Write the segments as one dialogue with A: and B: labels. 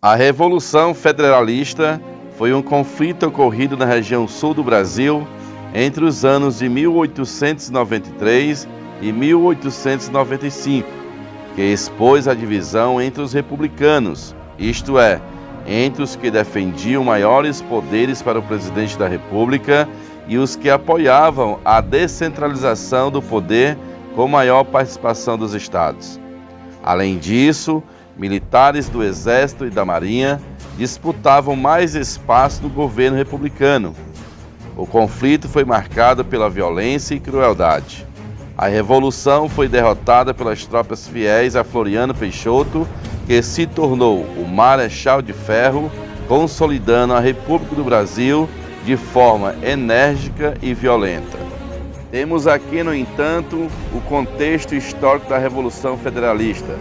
A: A Revolução Federalista foi um conflito ocorrido na região sul do Brasil entre os anos de 1893 e 1895, que expôs a divisão entre os republicanos, isto é, entre os que defendiam maiores poderes para o presidente da República e os que apoiavam a descentralização do poder com maior participação dos estados. Além disso, militares do Exército e da Marinha disputavam mais espaço no governo republicano. O conflito foi marcado pela violência e crueldade. A Revolução foi derrotada pelas tropas fiéis a Floriano Peixoto, que se tornou o Marechal de Ferro, consolidando a República do Brasil de forma enérgica e violenta. Temos aqui, no entanto, o contexto histórico da Revolução Federalista.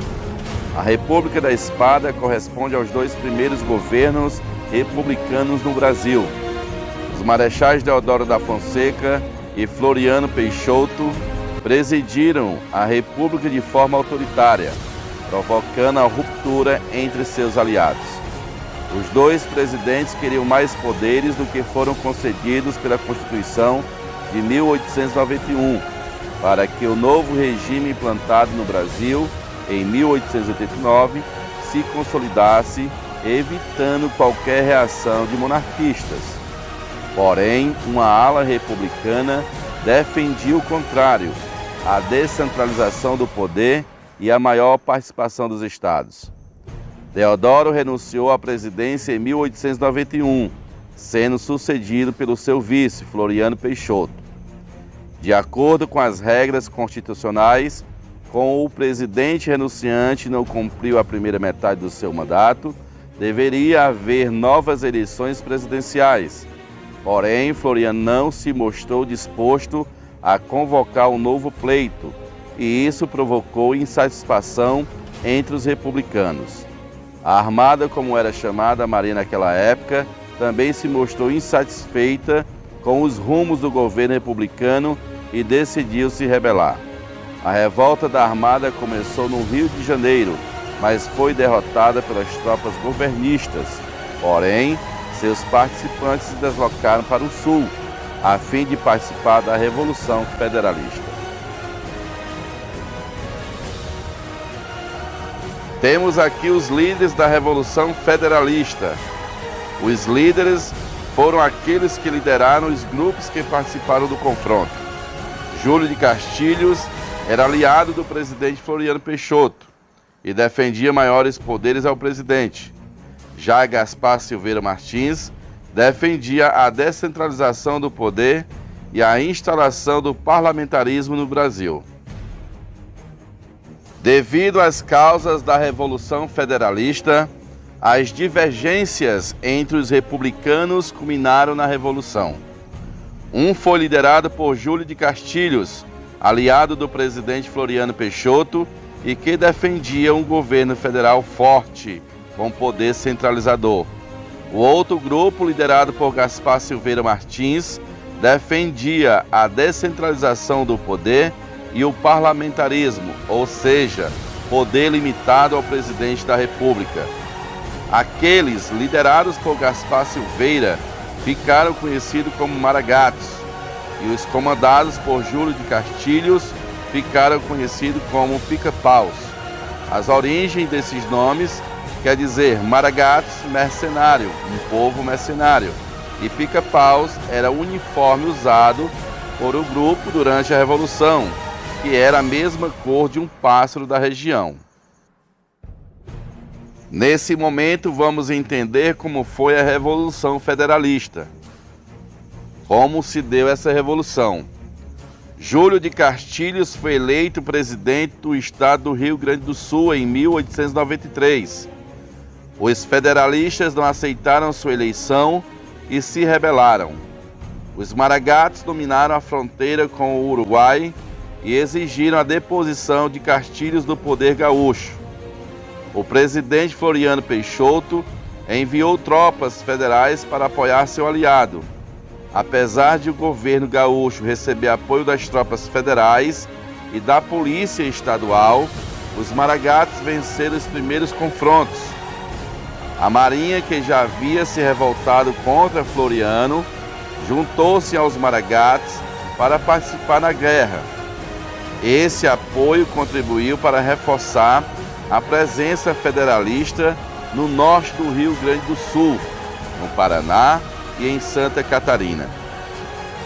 A: A República da Espada corresponde aos dois primeiros governos republicanos no Brasil. Os marechais Deodoro da Fonseca e Floriano Peixoto presidiram a República de forma autoritária, provocando a ruptura entre seus aliados. Os dois presidentes queriam mais poderes do que foram concedidos pela Constituição de 1891, para que o novo regime implantado no Brasil em 1889 se consolidasse, evitando qualquer reação de monarquistas. Porém, uma ala republicana defendia o contrário, a descentralização do poder e a maior participação dos estados. Deodoro renunciou à presidência em 1891, sendo sucedido pelo seu vice, Floriano Peixoto. De acordo com as regras constitucionais, como o presidente renunciante não cumpriu a primeira metade do seu mandato, deveria haver novas eleições presidenciais. Porém, Floriano não se mostrou disposto a convocar um novo pleito, e isso provocou insatisfação entre os republicanos. A Armada, como era chamada a Marinha naquela época, também se mostrou insatisfeita com os rumos do governo republicano e decidiu se rebelar. A revolta da Armada começou no Rio de Janeiro, mas foi derrotada pelas tropas governistas. Porém, seus participantes se deslocaram para o sul, a fim de participar da Revolução Federalista. Temos aqui os líderes da Revolução Federalista. Os líderes foram aqueles que lideraram os grupos que participaram do confronto. Júlio de Castilhos era aliado do presidente Floriano Peixoto e defendia maiores poderes ao presidente. Já Gaspar Silveira Martins defendia a descentralização do poder e a instalação do parlamentarismo no Brasil. Devido às causas da Revolução Federalista, as divergências entre os republicanos culminaram na Revolução. Um foi liderado por Júlio de Castilhos, aliado do presidente Floriano Peixoto, e que defendia um governo federal forte, com poder centralizador. O outro grupo, liderado por Gaspar Silveira Martins, defendia a descentralização do poder e o parlamentarismo, ou seja, poder limitado ao presidente da República. Aqueles liderados por Gaspar Silveira ficaram conhecidos como Maragatos, e os comandados por Júlio de Castilhos ficaram conhecidos como Pica-Paus. As origens desses nomes quer dizer Maragatos, mercenário, um povo mercenário, e Pica-Paus era o uniforme usado por o grupo durante a Revolução, que era a mesma cor de um pássaro da região. Nesse momento, vamos entender como foi a Revolução Federalista. Como se deu essa revolução? Júlio de Castilhos foi eleito presidente do estado do Rio Grande do Sul em 1893. Os federalistas não aceitaram sua eleição e se rebelaram. Os Maragatos dominaram a fronteira com o Uruguai e exigiram a deposição de Castilhos do poder gaúcho. O presidente Floriano Peixoto enviou tropas federais para apoiar seu aliado. Apesar de o governo gaúcho receber apoio das tropas federais e da polícia estadual, os Maragatos venceram os primeiros confrontos. A marinha, que já havia se revoltado contra Floriano, juntou-se aos Maragatos para participar na guerra. Esse apoio contribuiu para reforçar a presença federalista no norte do Rio Grande do Sul, no Paraná e em Santa Catarina.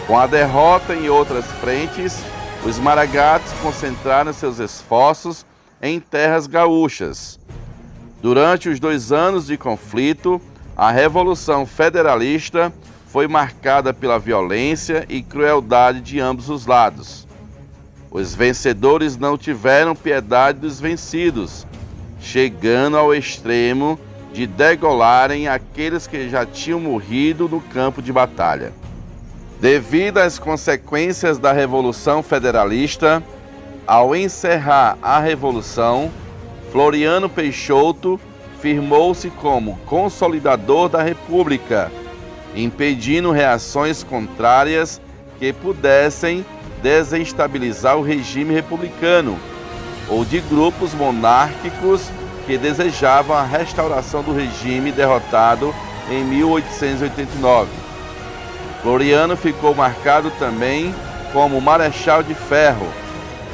A: Com a derrota em outras frentes, os Maragatos concentraram seus esforços em terras gaúchas. Durante os 2 anos de conflito, a Revolução Federalista foi marcada pela violência e crueldade de ambos os lados. Os vencedores não tiveram piedade dos vencidos, chegando ao extremo de degolarem aqueles que já tinham morrido no campo de batalha. Devido às consequências da Revolução Federalista, ao encerrar a Revolução, Floriano Peixoto firmou-se como consolidador da República, impedindo reações contrárias que pudessem desestabilizar o regime republicano ou de grupos monárquicos que desejavam a restauração do regime derrotado em 1889. Floriano ficou marcado também como Marechal de Ferro,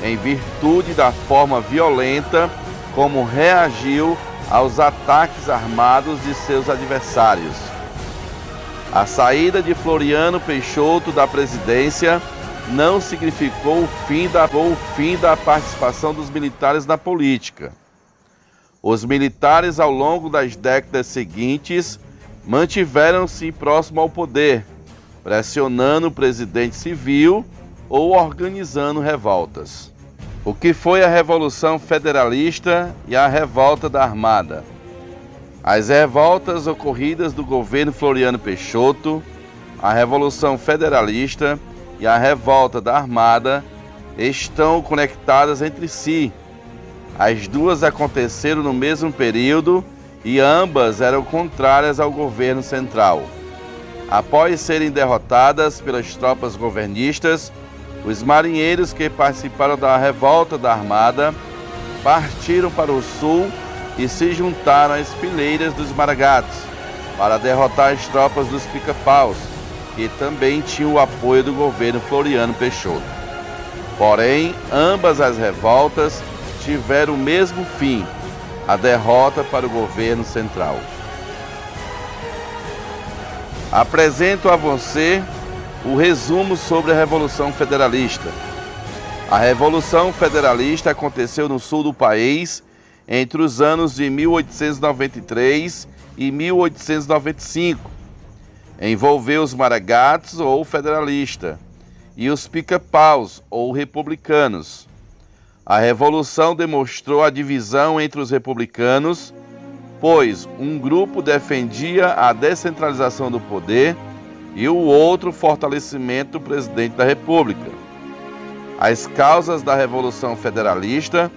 A: em virtude da forma violenta como reagiu aos ataques armados de seus adversários. A saída de Floriano Peixoto da presidência não significou o fim da participação dos militares na política. Os militares, ao longo das décadas seguintes, mantiveram-se próximo ao poder, pressionando o presidente civil ou organizando revoltas. O que foi a Revolução Federalista e a Revolta da Armada? As revoltas ocorridas do governo Floriano Peixoto, a Revolução Federalista e a Revolta da Armada estão conectadas entre si. As duas aconteceram no mesmo período e ambas eram contrárias ao governo central. Após serem derrotadas pelas tropas governistas, os marinheiros que participaram da Revolta da Armada partiram para o sul e se juntaram às fileiras dos Maragatos para derrotar as tropas dos Pica-Paus, que também tinham o apoio do governo Floriano Peixoto. Porém, ambas as revoltas tiveram o mesmo fim, a derrota para o governo central. Apresento a você o resumo sobre a Revolução Federalista. A Revolução Federalista aconteceu no sul do país entre os anos de 1893 e 1895. Envolveu os Maragatos, ou federalista, e os Pica-Paus, ou republicanos. A Revolução demonstrou a divisão entre os republicanos, pois um grupo defendia a descentralização do poder e o outro, o fortalecimento do presidente da República. As causas da Revolução Federalista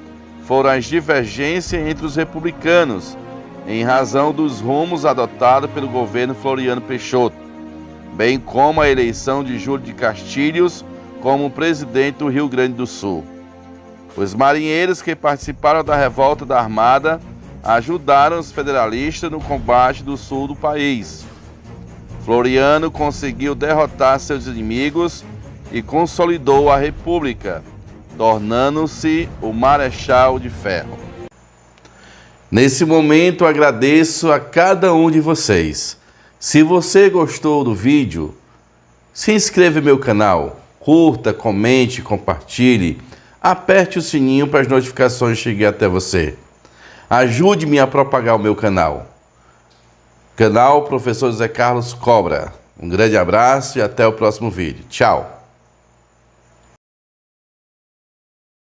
A: foram as divergências entre os republicanos, em razão dos rumos adotados pelo governo Floriano Peixoto, bem como a eleição de Júlio de Castilhos como presidente do Rio Grande do Sul. Os marinheiros que participaram da Revolta da Armada ajudaram os federalistas no combate do sul do país. Floriano conseguiu derrotar seus inimigos e consolidou a República, tornando-se o Marechal de Ferro. Nesse momento, agradeço a cada um de vocês. Se você gostou do vídeo, se inscreva no meu canal, curta, comente, compartilhe, aperte o sininho para as notificações chegarem até você. Ajude-me a propagar o meu canal. Canal Professor José Carlos Cobra. Um grande abraço e até o próximo vídeo. Tchau!